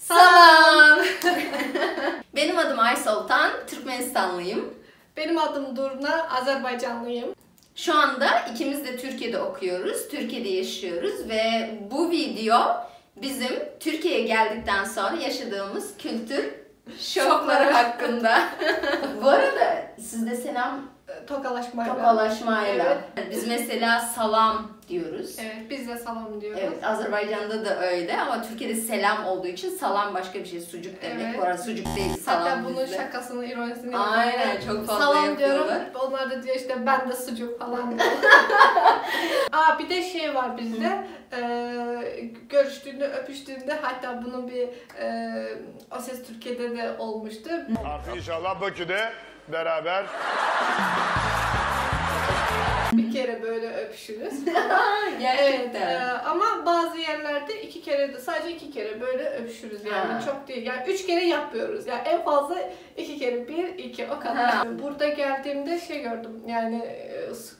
Salam! Benim adım Aysoltan, Türkmenistanlıyım. Benim adım Durna, Azerbaycanlıyım. Şu anda ikimiz de Türkiye'de okuyoruz, Türkiye'de yaşıyoruz ve bu video bizim Türkiye'ye geldikten sonra yaşadığımız kültür şokları hakkında. Bu arada sizde selam tokalaşmayla. Evet. Biz mesela salam diyoruz. Evet, biz de salam diyoruz. Evet, Azerbaycan'da da öyle ama Türkiye'de selam olduğu için salam başka bir şey, sucuk demek. Evet. Bu arada sucuk değil, salam Hatta bunun bizde. şakasını, ironisini Aynen, çok fazla salam yapıyorlar. diyorum, onlar da diyor işte ben de sucuk falan diyor. Bir de şey var bizde, görüştüğünde, öpüştüğünde, hatta bunun bir O Ses Türkiye'de de olmuştu. Artık inşallah Bakü'de beraber Bir kere böyle öpüşürüz. Gerçekten. Evet, ama bazı yerlerde sadece iki kere böyle öpüşürüz yani Ha. çok değil. Yani 3 kere yapmıyoruz. Yani en fazla 2 kere, 1, 2 o kadar. Ha. Burada geldiğimde şey gördüm. Yani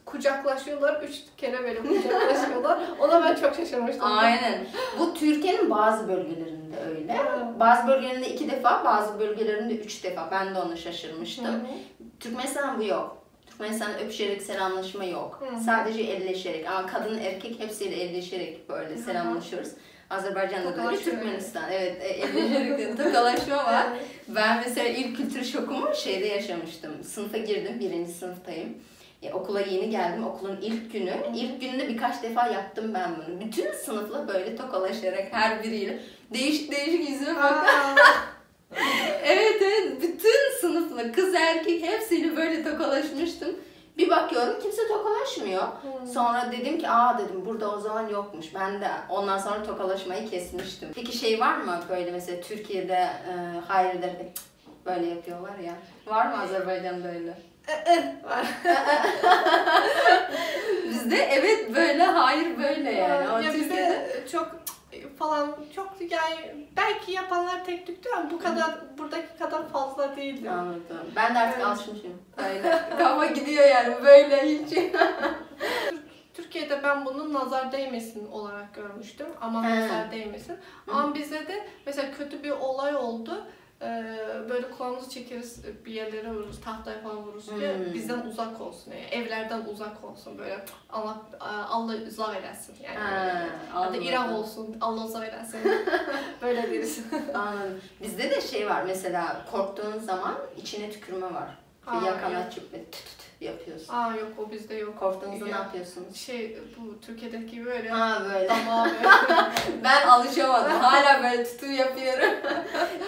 kucaklaşıyorlar, 3 kere böyle kucaklaşıyorlar. Ona ben çok şaşırmıştım. Aynen. Bu Türkiye'nin bazı bölgelerinde öyle. Ha. Bazı bölgelerinde 2 defa, bazı bölgelerinde 3 defa. Ben de onu şaşırmıştım. Hı. Türkmenistan'da bu yok. Türkmenistan'da öpüşerek selamlaşma yok. Hı. Sadece elleşerek. Ama kadın erkek hepsiyle elleşerek böyle selamlaşıyoruz. Azerbaycan'da da öyle, Tokalaşıyor. Türkmenistan. Evet, elleşerek de tokalaşma var. Evet. Ben mesela ilk kültür şokumu şeyde yaşamıştım. Sınıfa girdim, 1. sınıftayım. Okula yeni geldim, okulun ilk günü. İlk günde birkaç defa yaptım ben bunu. Bütün sınıfla böyle tokalaşarak her biriyle. Değişik değişik yüzüme bak. Evet, bütün sınıfla, kız erkek hepsiyle böyle tokalaşmıştım. Bir bakıyorum kimse tokalaşmıyor. Sonra dedim ki dedim burada o zaman yokmuş. Ben de ondan sonra tokalaşmayı kesmiştim. Peki şey var mı böyle mesela Türkiye'de hayır ederek böyle yapıyorlar ya. Var mı Azerbaycan'da öyle? Var. Bizde evet böyle, hayır böyle yani. Ama Ya Türkiye'de bizde çok yani belki yapanlar tek tüktü ama bu kadar buradaki kadar fazla değildi. anladım. Ben de artık Evet. alışmışım. Böyle kafa gidiyor yani böyle hiç. Türkiye'de ben bunu nazar değmesin olarak görmüştüm. Ama He. nazar değmesin. Ama bizde de mesela kötü bir olay oldu. Böyle kulağımızı çekeriz, bir yerlere vururuz, tahtaya falan vururuz diye bizden uzak olsun, yani evlerden uzak olsun, böyle Allah uzak eylesin yani. Ya da İran olsun, Allah uzak eylesin. Böyle deriz. Anladım. Bizde de şey var mesela korktuğun zaman içine tükürme var. Yakanı yok. açıp böyle tüt tüt yapıyorsun. Yok, o bizde yok. Korktuğunuzda ne Ya, yapıyorsunuz? Bu Türkiye'deki gibi böyle. Böyle. Tamam. Ben alışamadım. Hala böyle tütü yapıyorum.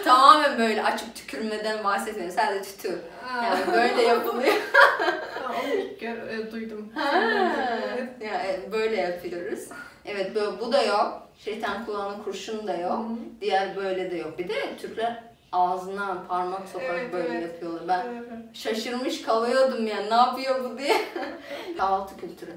Tamamen böyle açıp tükürmeden bahsetmiyorum. Sadece tütü. Yani böyle yapılıyor. Onu ilk duydum. Böyle yapıyoruz. Evet, bu da yok. Şeytan kulağına kurşun da yok. Diğer böyle de yok. Bir de Türkler ağzına parmak sokarak böyle yapıyorlar. Ben şaşırmış kalıyordum yani ne yapıyor bu diye. Kahvaltı kültürü.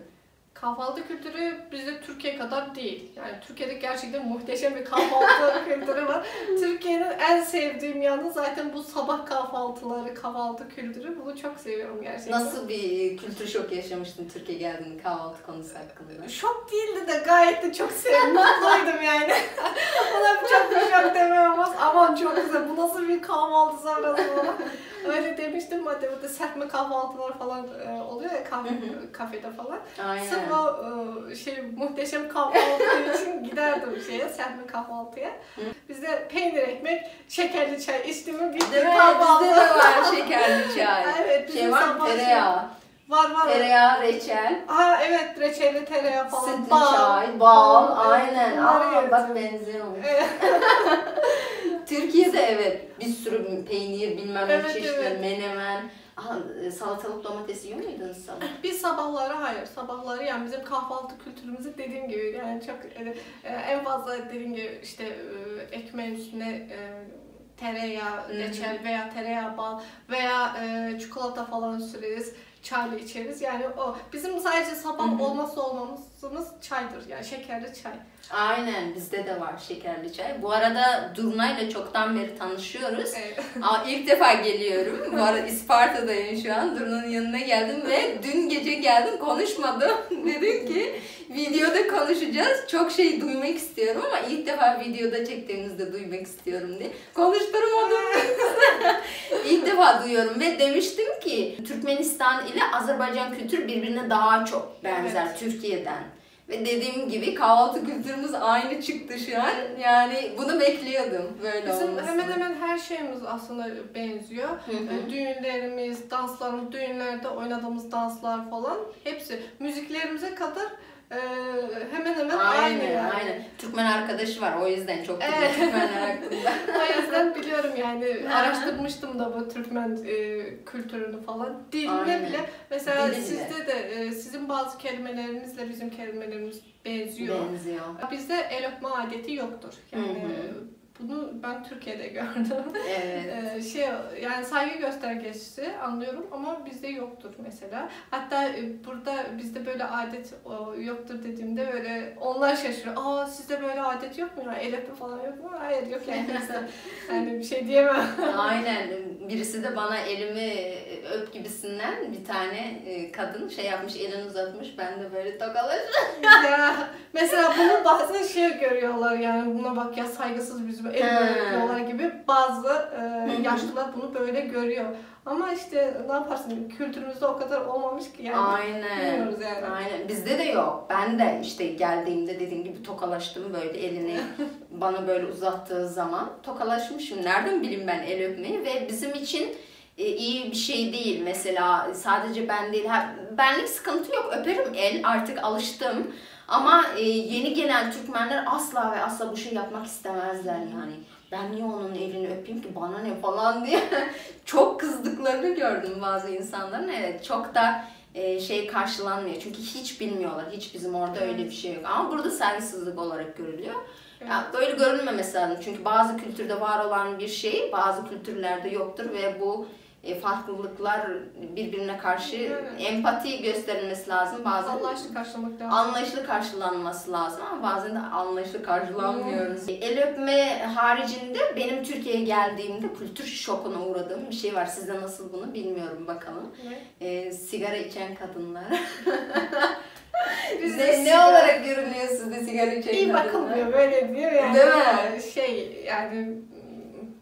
Kahvaltı kültürü bizde Türkiye kadar değil. Yani Türkiye'de gerçekten muhteşem bir kahvaltı kültürü var. Türkiye'nin en sevdiğim yanı zaten bu sabah kahvaltıları, kahvaltı kültürü. Bunu çok seviyorum gerçekten. Nasıl bir kültür şok yaşamıştın Türkiye geldiğinde kahvaltı konusu hakkında? Şok değildi de gayet de çok sevdim. Mutluydum yani. Ona çok bir şok demem olmaz. Aman çok güzel. Bu nasıl bir kahvaltı sonrası falan. Öyle demiştim. Hatta burada serpme kahvaltılar falan oluyor ya kafede falan. Aynen. Sırf o muhteşem kahvaltı için giderdim serpme kahvaltıya. Bizde peynir ekmek, şekerli çay içtiğimi bir kahvaltı. Bizde de var şekerli çay. Evet, Şey var mı? Tereyağı. Var. Tereyağı, reçel. Evet, reçelli tereyağı falan. Sütlü çay, bal, aynen. Bunları Bak yedim. benziyormuş. Türkiye'de evet bir sürü peynir, bilmem ne Evet, çeşitler, evet. menemen. Salatalık domates yiyor muydunuz sabah? Biz sabahları yani bizim kahvaltı kültürümüzü dediğim gibi yani çok en fazla dediğim gibi işte ekmeğin üstüne tereyağı, reçel veya tereyağı bal veya çikolata falan süreriz, çayla içeriz. Yani o bizim sadece sabah olmazsa olmamız hasımız çaydır. Yani şekerli çay. Aynen, bizde de var şekerli çay. Bu arada Durna'yla çoktan beri tanışıyoruz. Evet. İlk defa geliyorum. Bu arada İsparta'dayım şu an. Durna'nın yanına geldim ve dün gece geldim, konuşmadım. Dedim ki videoda konuşacağız. Çok şey duymak istiyorum ama ilk defa videoda çektiğimizde duymak istiyorum diye. Konuşturmadım. İlk defa duyuyorum ve demiştim ki Türkmenistan ile Azerbaycan kültürü birbirine daha çok benzer, evet, Türkiye'den. Ve dediğim gibi kahvaltı kültürümüz aynı çıktı şu an. Yani bunu bekliyordum böyle bizim olmasını. hemen hemen her şeyimiz aslında benziyor. Düğünlerimiz, danslarımız, düğünlerde oynadığımız danslar falan hepsi müziklerimize kadar hemen hemen aynı yani. Aynen. Türkmen arkadaşı var, o yüzden çok güzel Türkmenler hakkında. O yüzden biliyorum yani, araştırmıştım da bu Türkmen kültürünü falan. Diline bile mesela Dili sizde bile. De sizin bazı kelimelerinizle bizim kelimelerimiz benziyor. Bizde el öpme adeti yoktur. Yani bunu ben Türkiye'de gördüm. Evet. Yani saygı göstergesi anlıyorum ama bizde yoktur mesela. Hatta burada bizde böyle adet yoktur dediğimde böyle onlar şaşırıyor. Aa, sizde böyle adet yok mu ya? El öpme falan yok mu? Hayır, yok yani bizde. Yani bir şey diyemem. Aynen. Birisi de bana elimi öp gibisinden bir tane kadın şey yapmış, elini uzatmış. Ben de böyle tokalaşım. Ya mesela bunu bazen görüyorlar yani, buna bak ya, saygısız bizim el yapıyorlar gibi bazı yaşlılar bunu böyle görüyor. Ama işte ne yaparsın, kültürümüzde o kadar olmamış ki yani. Aynen. Bilmiyoruz yani. Aynen. Bizde de yok. Ben de işte geldiğimde dediğim gibi tokalaştım, böyle elini bana böyle uzattığı zaman tokalaşmışım. Nereden bileyim ben el öpmeyi? Ve bizim için iyi bir şey değil. Mesela sadece ben değil. Benlik sıkıntı yok. Öperim el. Artık alıştım. Ama yeni gelen Türkmenler asla ve asla bu şey yapmak istemezler yani. Ben niye onun elini öpeyim ki, bana ne falan diye çok kızdıklarını gördüm bazı insanların. Evet, çok da karşılanmıyor. Çünkü hiç bilmiyorlar. Hiç bizim orada öyle bir şey yok. Ama burada saygısızlık olarak görülüyor. Evet. Ya, böyle görülmemesi lazım. Çünkü bazı kültürde var olan bir şey bazı kültürlerde yoktur ve bu farklılıklar birbirine karşı empati gösterilmesi lazım. Bazen anlayışlı karşılamak lazım. Anlayışlı karşılanması lazım ama bazen de anlayışlı karşılanmıyoruz. El öpme haricinde benim Türkiye'ye geldiğimde kültür şokuna uğradığım bir şey var. Sizde nasıl, bunu bilmiyorum, bakalım. Sigara içen kadınlar. Ne olarak görünüyor sizde sigara içen İyi kadınlar? bakılmıyor, böyle diyor yani. Değil mi? Yani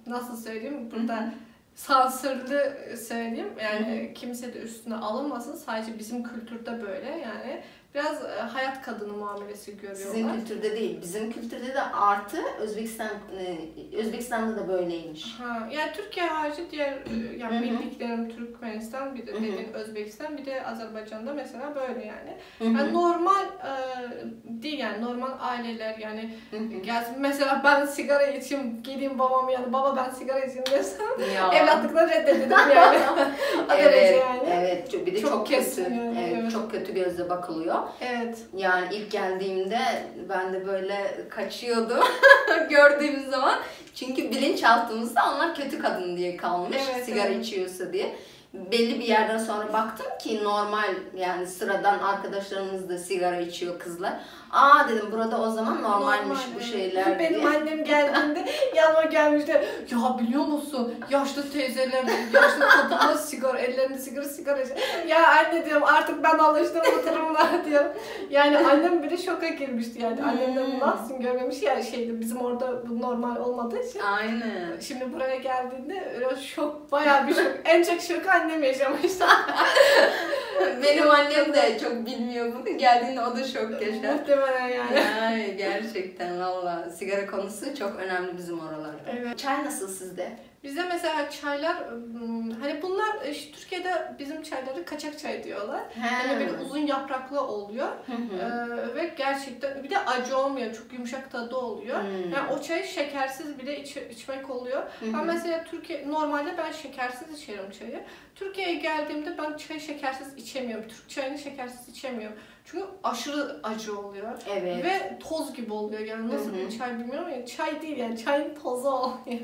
nasıl söyleyeyim, burada sansürlü söyleyeyim yani, kimse de üstüne alınmasın, sadece bizim kültürde böyle yani. Biraz hayat kadını muamelesi görüyorlar. Sizin kültürde değil, bizim kültürde de artı Özbekistan'da da böyleymiş. Yani Türkiye harici diğer yani bildiklerim Türkmenistan, bir de dediğin Özbekistan, bir de Azerbaycan'da mesela böyle yani. Yani normal değil yani, normal aileler yani gelsin. Mesela ben sigara içeyim, gideyim babam yani, baba ben sigara içeyim desem evlatlıkla reddedildim yani. Evet, yani. evet. Bir de çok kötü. Yani, evet, çok kötü gözle bakılıyor. Evet. Yani ilk geldiğimde ben de böyle kaçıyordum gördüğüm zaman. Çünkü bilinçaltımızda onlar kötü kadın diye kalmış, sigara içiyorsa diye. Belli bir yerden sonra baktım ki normal, yani sıradan arkadaşlarımız da sigara içiyor, kızlar. Aa dedim, burada o zaman normalmiş bu şeyler diye. Benim annem geldiğinde yanıma gelmişti. Ya biliyor musun? Yaşlı teyzeler, yaşlı kadınlar sigara, ellerinde sigara içiyor. Ya anne diyorum, artık ben alıştım bu durumlara diyorum. Yani annem bile şoka girmişti yani. Annemden nasıl görmemiş ya, bizim orada bu normal olmadığı için. Aynen. Şimdi buraya geldiğinde öyle şok, bayağı bir şok. En çok şoku annem yaşamıştı. Benim annem de çok bilmiyor bunu. Geldiğinde o da şok yaşar. Muhtemelen yani. Ay, gerçekten valla sigara konusu çok önemli bizim oralarda. Evet. Çay nasıl sizde? Bize mesela çaylar, hani bunlar Türkiye'de bizim çayları kaçak çay diyorlar. Hani böyle uzun yapraklı oluyor ve gerçekten bir de acı olmuyor, çok yumuşak tadı oluyor. Yani o çayı şekersiz bile içmek oluyor. Ama mesela normalde ben şekersiz içerim çayı. Türkiye'ye geldiğimde ben çayı şekersiz içemiyorum. Türk çayını şekersiz içemiyorum. Çünkü aşırı acı oluyor. Evet. Ve toz gibi oluyor. Yani nasıl bir çay bilmiyorum ama çay değil yani, çayın tozu oluyor.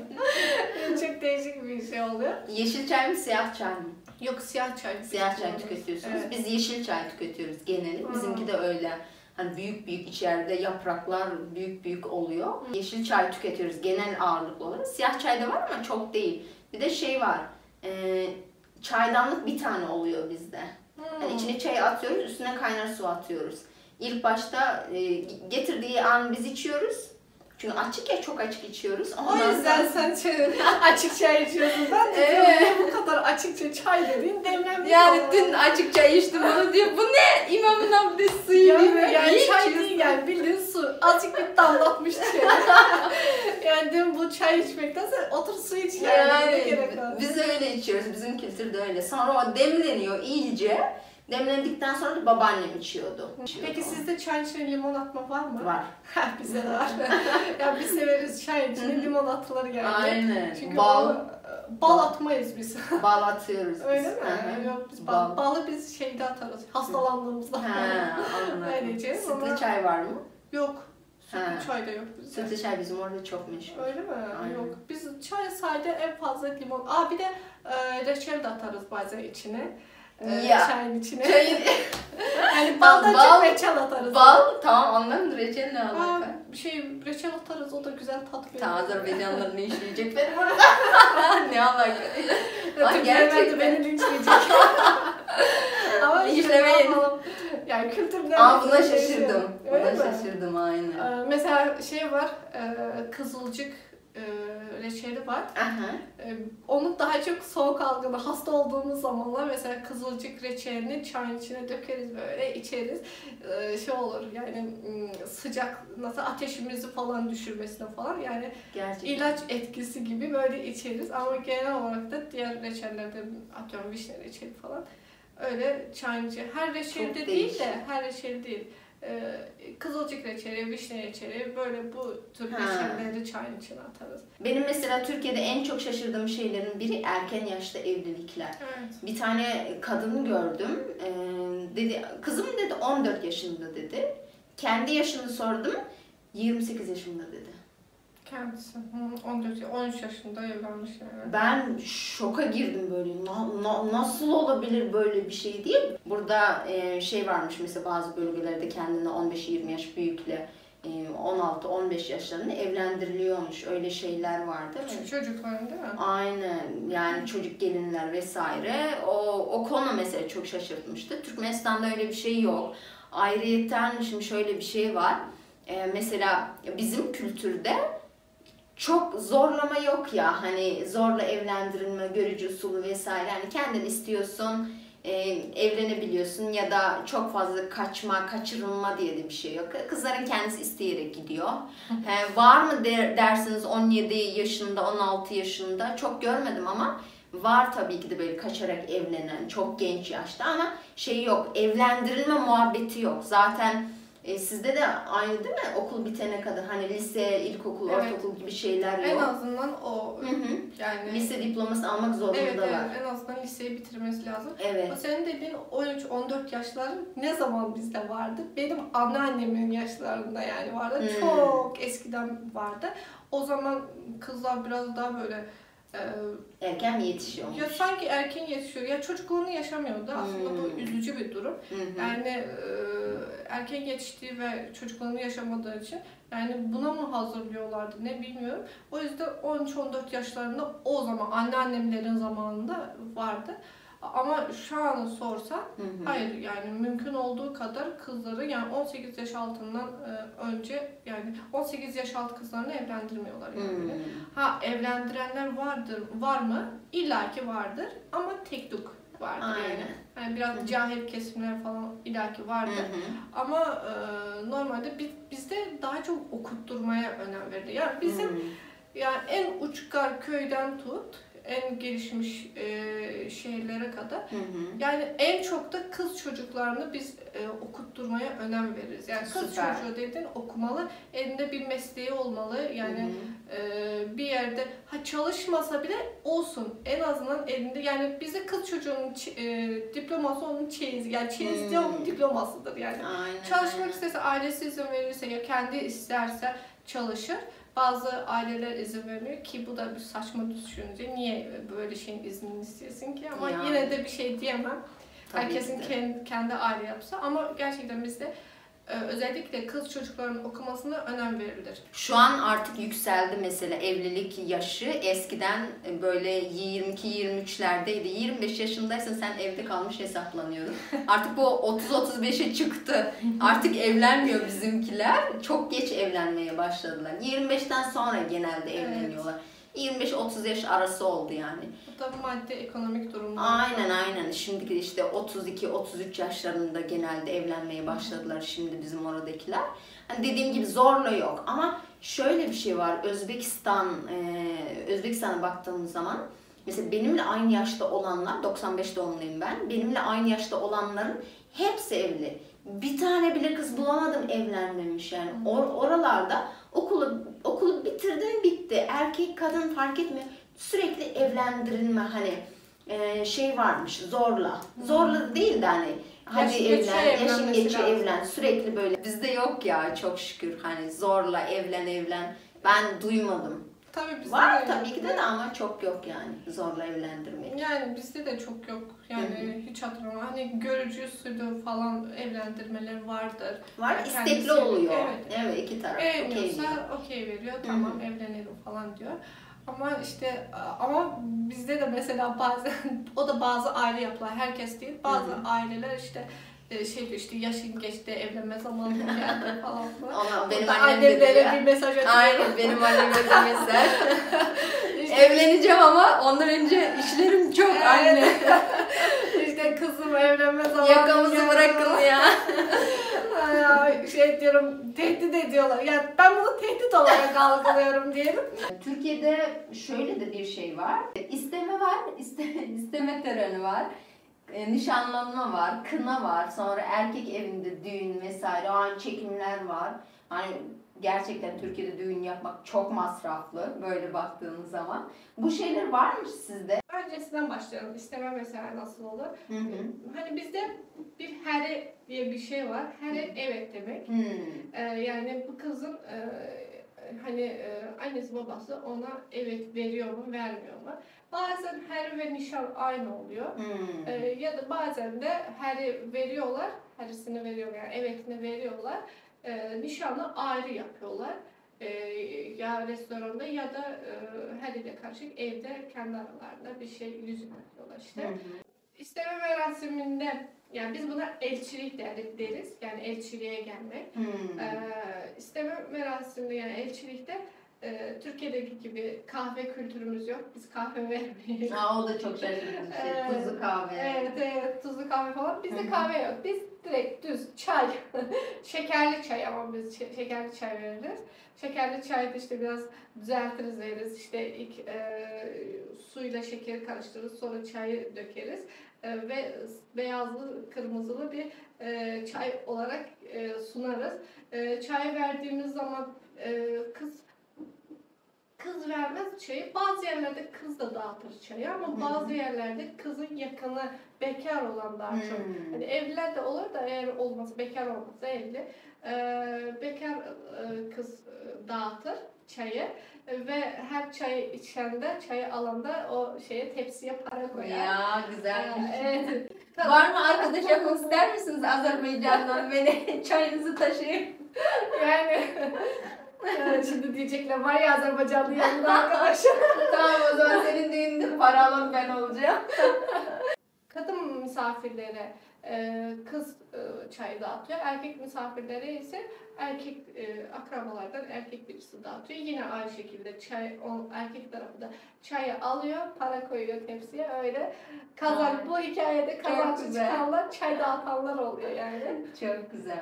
Çok değişik bir şey oluyor. Yeşil çay mı, siyah çay mı? Yok, siyah çay. Siyah çay tüketiyorsunuz. Evet. Biz yeşil çay tüketiyoruz geneli. Bizimki de öyle. Hani büyük büyük içeride yapraklar büyük büyük oluyor. Yeşil çay tüketiyoruz genel ağırlıklı olarak. Siyah çay da var ama çok değil. Bir de şey var. Çaydanlık bir tane oluyor bizde. Yani içine çay atıyoruz, üstüne kaynar su atıyoruz. İlk başta getirdiği an biz içiyoruz. Çünkü açık ya, çok açık içiyoruz. O yüzden sen açık çay içiyorsun. Ben de Evet. bu kadar açıkça çay dediğin demlenmiş. Yani dün açık çay içtim onu diyor. Bu ne? İmamın abdest suyu gibi. Yani çay değil yani bildiğin su. Azıcık bir damlatmış çay. Yani dün bu çay içmekten sen otur su iç yani. Ne gerek var? Biz öyle içiyoruz. Bizim kültürde öyle. Sonra o demleniyor iyice. Demlendikten sonra da babaannem içiyordu. Peki sizde çay içine limon atma var mı? Var. Bize de var. Ya biz severiz çay içine limon atılır yani. Aynen. Çünkü Bal. Bal atmayız biz. Bal atıyoruz biz. Öyle mi? Yok biz balı biz şeyde atarız. Hastalandığımızda. Anladım. Öylece. Sütlü çay var mı? Yok. Sütlü çay da yok bizde. Sütlü çay bizim orada çok meşhur. Öyle mi? Aynen. Yok. Biz çay sadece en fazla limon. Bir de reçel de atarız bazen içine. Ya. Çayın içine. Çayın... Yani baldan reçel atarız. Bal, tamam anladım. Reçel ne alaka? Reçel atarız, o da güzel tat veriyor. Ta Azerbaycanlıların ne işleyecek benim orada? Ne alaka? Ay Gerçekten beni linçleyecek. Ama İşlemeyin. Yani kültürden... Buna şaşırdım. Buna şaşırdım aynen. Mesela şey var, kızılcık reçeli var. Onu daha çok soğuk algıda hasta olduğumuz zamanlar mesela kızılcık reçelini çayın içine dökeriz böyle içeriz. Şey olur yani sıcak nasıl ateşimizi falan düşürmesine falan yani gerçekten. ilaç etkisi gibi böyle içeriz ama genel olarak da diğer reçellerde atıyorum vişne reçeli falan öyle çayın içine her reçelde değil de her reçeli değil. Kızılcık reçeli, vişne reçeli böyle bu tür reçelleri çayın içine atarız. Benim mesela Türkiye'de en çok şaşırdığım şeylerin biri erken yaşta evlilikler. Evet. Bir tane kadını gördüm. Dedi kızım dedi 14 yaşında dedi. Kendi yaşını sordum. 28 yaşında dedi. Kendisi 13 yaşında evlenmiş yani. Ben şoka girdim böyle. Nasıl olabilir böyle bir şey diye. Burada şey varmış mesela bazı bölgelerde kendine 15-20 yaş büyükle 16-15 yaşlarında evlendiriliyormuş. Öyle şeyler vardı. Küçük çocukların değil mi? Aynen. Yani çocuk gelinler vesaire. O konu mesela çok şaşırtmıştı. Türkmenistan'da öyle bir şey yok. Ayrıyeten şimdi şöyle bir şey var. Mesela bizim kültürde çok zorlama yok ya, hani zorla evlendirilme, görücü usulü vesaire, hani kendin istiyorsun, evlenebiliyorsun ya da çok fazla kaçma, kaçırılma diye de bir şey yok. Kızların kendisi isteyerek gidiyor. Var mı dersiniz 17 yaşında, 16 yaşında, çok görmedim ama var tabii ki de böyle kaçarak evlenen, çok genç yaşta ama şey yok, evlendirilme muhabbeti yok. Zaten sizde de aynı değil mi? Okul bitene kadar hani lise, ilkokul, ortaokul gibi şeyler yok. En azından o yani lise diploması almak zorundalar. Evet, en azından liseyi bitirmesi lazım. Evet. O senin dediğin 13-14 yaşları ne zaman bizde vardı? Benim anneannemin yaşlarında yani vardı. Çok eskiden vardı. O zaman kızlar biraz daha böyle erken mi yetişiyormuş? Ya sanki erken yetişiyor. Ya çocukluğunu yaşamıyordu. Aslında bu üzücü bir durum. Yani erken yetiştiği ve çocukluğunu yaşamadığı için yani buna mı hazırlıyorlardı ne bilmiyorum. O yüzden 13-14 yaşlarında o zaman anneannemlerin zamanında vardı. Ama şu an sorsa hayır yani mümkün olduğu kadar kızları yani 18 yaş altından önce yani 18 yaş altı kızlarını evlendirmiyorlar yani. Evlendirenler var mı? İlla ki vardır ama tekduk vardır yani biraz cahil kesimler falan illaki vardır. Ama normalde bizde daha çok okutturmaya önem verildi. Yani bizim yani en uçkar köyden tut en gelişmiş şehirlere kadar. Yani en çok da kız çocuklarını biz okutturmaya önem veririz. Yani kız çocuğu dediğin okumalı, elinde bir mesleği olmalı. Yani bir yerde çalışmasa bile olsun. En azından elinde yani bize kız çocuğunun diploması onun çeyizi. Yani çeyiz de onun diplomasıdır yani. Çalışmak istese ailesi izin verirse ya kendi isterse çalışır. Bazı aileler izin vermiyor ki bu da bir saçma düşünce. Niye böyle şeyin iznini istesin ki? Ama yine de bir şey diyemem. Herkesin kendi aile yapsa. Ama gerçekten bizde özellikle kız çocukların okumasına önem verilir. Şu an artık yükseldi mesela evlilik yaşı. Eskiden böyle 22-23'lerdeydi. 25 yaşındaysan sen evde kalmış hesaplanıyordun. Artık bu 30-35'e çıktı. Artık evlenmiyor bizimkiler. Çok geç evlenmeye başladılar. 25'ten sonra genelde evleniyorlar. 25-30 yaş arası oldu yani. Bu da maddi ekonomik durumlar. Aynen. Şimdiki işte 32-33 yaşlarında genelde evlenmeye başladılar şimdi bizim oradakiler. Hani dediğim gibi zorla yok ama şöyle bir şey var. Özbekistan'a baktığımız zaman mesela benimle aynı yaşta olanlar, 95 doğumluyum ben. Benimle aynı yaşta olanların hepsi evli. Bir tane bile kız bulamadım evlenmemiş yani. Oralarda okulu bitirdin bitti. Erkek kadın fark etmiyor. Sürekli evlendirilme hani şey varmış zorla. Zorla değil de hani hadi yaşın geçiyor evlen. Sürekli böyle. Bizde yok ya çok şükür hani zorla evlen. Ben duymadım. Tabii bizde var tabii ki de ama çok yok yani zorla evlendirmek. Yani bizde de çok yok. Yani hiç hatırlamam. Hani görücü usulü falan evlendirmeler vardır. Var yani istekli oluyor. Evet, iki taraf okey veriyor. Tamam evlenelim falan diyor. Ama işte bizde de mesela bazen o da bazı aile yapılar. Herkes değil. Bazı aileler işte şey diyor işte yaşın geçti evlenme zamanı geldi falan. Ama benim annem de diyor. Bir mesaj atıyor. Aynen benim anneme de mesaj. Evleneceğim ama ondan önce işlerim çok anne. İşte kızım evlenme zamanı yakamızı bırakın ya. Şey diyorum tehdit ediyorlar. Yani ben bunu tehdit olarak algılıyorum diyelim. Türkiye'de şöyle de bir şey var. İsteme var, isteme töreni var. Nişanlanma var, kına var, sonra erkek evinde düğün vesaire, o an çekimler var. Hani gerçekten Türkiye'de düğün yapmak çok masraflı böyle baktığınız zaman. Bu şeyler varmış sizde. Öncesinden başlayalım. İsteme mesela nasıl olur? Hani bizde bir here diye bir şey var. Here evet demek. Yani bu kızın annesi babası ona evet veriyor mu vermiyor mu? Bazen her ve nişan aynı oluyor. Ya da bazen de heri veriyorlar, herisini veriyorlar, yani evetini veriyorlar. Nişanı ayrı yapıyorlar. Ya restoranda ya da heriyle karışık evde kendi aralarında bir şey yüzük yapıyorlar işte. İsteme merasiminde yani biz buna elçilik deriz. Yani elçiliğe gelmek. İsteme merasiminde yani elçilikte Türkiye'deki gibi kahve kültürümüz yok. Biz kahve vermeyiz. O da çok şaşırtıcı bir şey. Tuzlu kahve. Evet, tuzlu kahve falan. Bizde kahve yok. Biz direkt düz çay. Şekerli çay ama biz şekerli çay veririz. Şekerli çayda işte biraz düzeltiriz veririz. İşte ilk suyla şekeri karıştırırız. Sonra çayı dökeriz. Ve beyazlı, kırmızılı bir çay olarak sunarız. Çay verdiğimiz zaman kız vermez çayı. Bazı yerlerde kız da dağıtır çayı ama bazı yerlerde kızın yakını bekar olan daha çok. Hani evliler de olur da eğer olmasa bekar olmasa evli. Bekar kız dağıtır çayı ve her çayı içende, çayı alanda o tepsiye para koyar. Ya güzelmiş. Evet. Var mı arkadaş yapmak ister misiniz Azerbaycan'dan beni çayınızı taşıyın? Yani şimdi diyecekler var ya Azerbaycanlı yanında arkadaşım. Tamam o zaman senin düğünde para alan ben olacağım. Kadın misafirlere kız çayı dağıtıyor. Erkek misafirlere ise erkek akrabalardan erkek birisi dağıtıyor. Yine aynı şekilde erkek tarafı da çayı alıyor, para koyuyor tepsiye öyle. Bu hikayede kazançlı çıkanlar çay dağıtanlar oluyor yani. Çok güzel.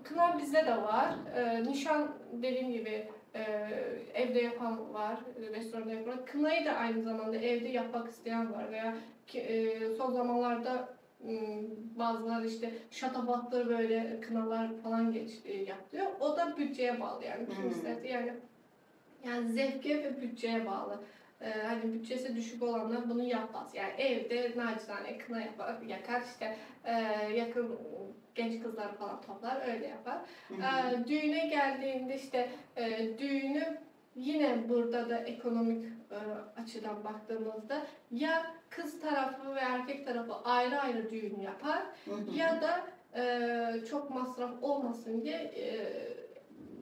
Kına bizde de var. Nişan dediğim gibi evde yapan var, restoranda yapan var. Kınayı da aynı zamanda evde yapmak isteyen var veya son zamanlarda bazıları işte şatafatlı böyle kınalar falan yapıyor. O da bütçeye bağlı yani. Kim isterse yani zevke ve bütçeye bağlı. Hani bütçesi düşük olanlar bunu yapmaz. Yani evde nacizane kına yakar işte yakın genç kızlar falan toplar öyle yapar. Düğüne geldiğinde işte düğünü yine burada da ekonomik açıdan baktığımızda ya kız tarafı ve erkek tarafı ayrı ayrı düğün yapar ya da çok masraf olmasın diye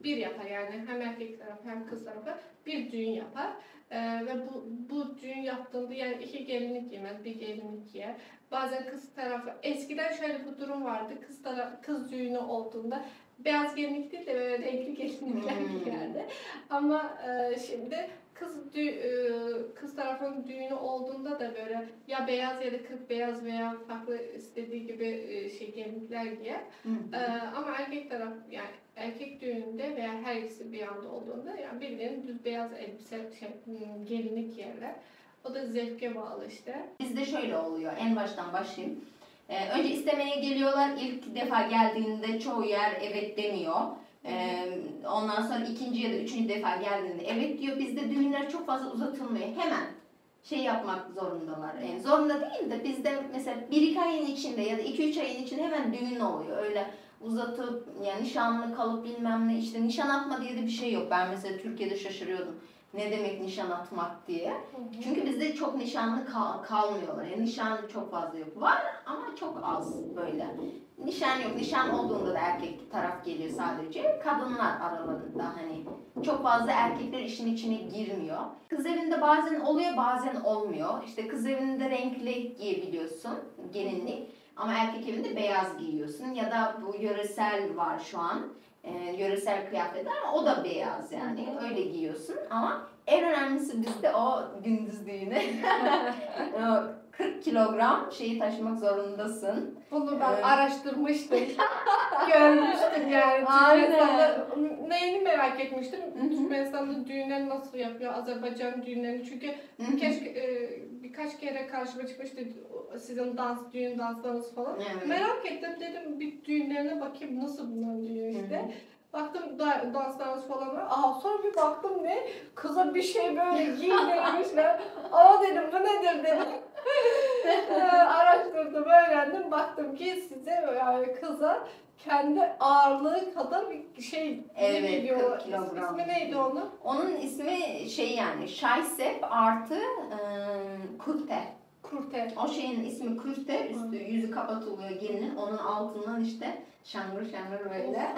bir yapar, yani hem erkek tarafı hem kız tarafı bir düğün yapar. Ve bu düğün yaptığında yani 2 gelinlik giymez, bir gelinlik giyer. Bazen kız tarafı, eskiden şöyle bir durum vardı, kız düğünü olduğunda beyaz gelinlik değil de böyle renkli gelinlikler giyerdi. Ama şimdi kız tarafının düğünü olduğunda da böyle ya beyaz ya da kırk beyaz veya farklı istediği gibi gelinlikler giyer. Ama erkek taraf, yani erkek düğününde veya her ikisi bir anda olduğunda yani birilerinin düz beyaz elbise gelinlik giyerler. O da zevke bağlı işte. Bizde şöyle oluyor. En baştan başlayayım. Önce istemeye geliyorlar. İlk defa geldiğinde çoğu yer evet demiyor. Ondan sonra ikinci ya da üçüncü defa geldiğinde evet diyor. Bizde düğünler çok fazla uzatılmıyor. Hemen yapmak zorundalar. Yani zorunda değil de bizde mesela 1-2 ayın içinde ya da 2-3 ayın içinde hemen düğün oluyor. Öyle uzatıp yani nişanlı kalıp bilmem ne işte nişan atma diye de bir şey yok. Ben mesela Türkiye'de şaşırıyordum. Ne demek nişan atmak diye. Çünkü bizde çok nişanlı kalmıyorlar. Yani nişan çok fazla yok. Var ama çok az böyle. Nişan yok. Nişan olduğunda da erkek taraf geliyor sadece. Kadınlar aralarında hani çok fazla erkekler işin içine girmiyor. Kız evinde bazen oluyor bazen olmuyor. İşte kız evinde renkli giyebiliyorsun gelinlik. Ama erkek evinde beyaz giyiyorsun. Ya da bu yöresel var şu an. Yöresel kıyafetler ama o da beyaz yani. Öyle giyiyorsun ama en önemlisi bizde o gündüz düğünü. 40 kilogram şeyi taşımak zorundasın. Bunu ben araştırmıştım. Görmüştüm yani. Aynen. Neyini merak etmiştim. Türkmenistan'da düğünleri nasıl yapıyor? Azerbaycan düğünlerini. Çünkü birkaç kere karşıma çıkmıştı sizin düğün danslarınız falan. Evet. Merak ettim, dedim bir düğünlerine bakayım nasıl bunların düğünü işte. Baktım danslarınız falan var. Sonra bir baktım ne? Kıza bir şey böyle giydirmişler. Dedim bu nedir dedim. Araştırdım, öğrendim. Baktım ki size yani kıza kendi ağırlığı kadar bir şey geliyor. 40 kilogram. İsmi neydi onun? Onun ismi yani şaysep artı kurte. Kurte. O şeyin ismi kurte, üstü yüzü kapatılıyor gelinin, onun altından işte şangır şangır böyle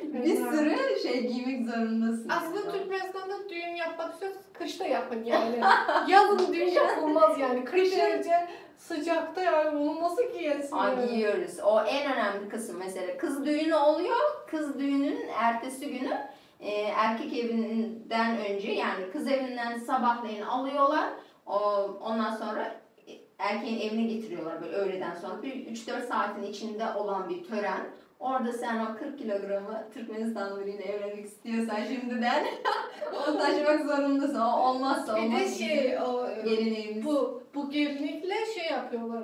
bir sürü giymek zorundasın. Aslında Türkmenistan'da düğün yapmak istiyorsanız kışta yapın yani. Yazın düğün yapılmaz yani. Kış derece sıcakta yani bunu nasıl giyesin? Giyiyoruz. O en önemli kısım mesela. Kız düğünü oluyor. Kız düğünün ertesi günü erkek evinden önce yani kız evinden sabahleyin alıyorlar. Ondan sonra erkeğin evine getiriyorlar böyle öğleden sonra. Bir 3-4 saatin içinde olan bir tören. Orada sen o 40 kilogramı Türkmenistanlı biriyle evlenmek istiyorsan şimdiden onu taşımak zorundasın. O olmazsa olmaz. Bir de bu gelinlikle yapıyorlar.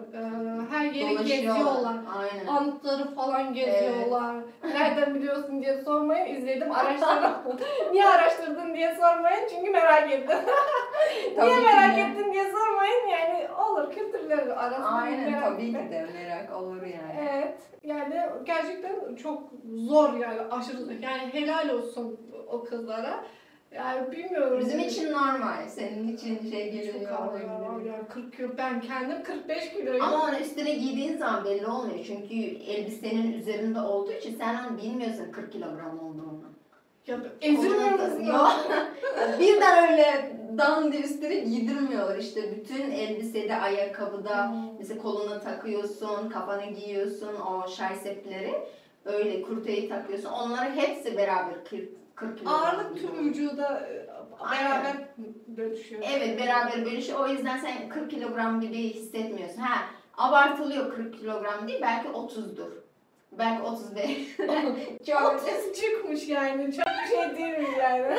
Her yeri geziyorlar. Aynen. Anıtları falan geziyorlar. Evet. Nereden biliyorsun diye sormayın. İzledim, araştırdım. Niye araştırdın diye sormayın. Çünkü merak ettim. Niye merak ettin diye sormayın. Yani olur, kültürler arasında. Aynen, tabii ki de merak olur yani. Evet. Yani gerçekten çok zor yani, aşırı zor. Yani helal olsun o kızlara. Yani bilmiyorum. Bizim için normal, senin için geliyor. Yani 40 kilo, ben kendim 45 kiloyum. Ama onu üstüne giydiğin zaman belli olmuyor. Çünkü elbisenin üzerinde olduğu için sen onu bilmiyorsun 40 kilogram olduğunu. Ya ezilmiyor musun? Yok. Birden öyle dan diye üstüne giydirmiyorlar. İşte bütün elbisede, ayakkabıda mesela koluna takıyorsun, kafana giyiyorsun o şaysepleri. Öyle kurteyi takıyorsun. Onları hepsi beraber 40 kilo. Ağırlık tüm vücuda beraber bölüşüyor. Evet, beraber bölüşüyor. O yüzden sen 40 kilogram gibi hissetmiyorsun. Abartılıyor 40 kilogram değil, belki 30'dur. Belki 35. Çok 30 çıkmış yani. Çok şey değil mi yani?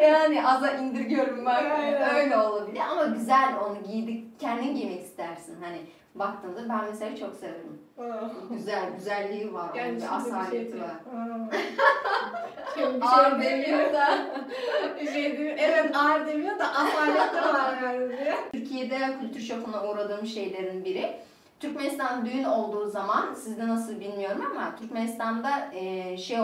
Yani aza indirgiyorum ben. Öyle olabilir ama güzel, onu kendin giymek istersin. Hani baktığında ben mesela çok severim. Güzelliği var, yani asaleti var. Ağır demiyor da. Evet, ağır demiyor da asaleti var yani. Türkiye'de kültür şokuna uğradığım şeylerin biri. Türkmenistan düğün olduğu zaman, sizde nasıl bilmiyorum ama Türkmenistan'da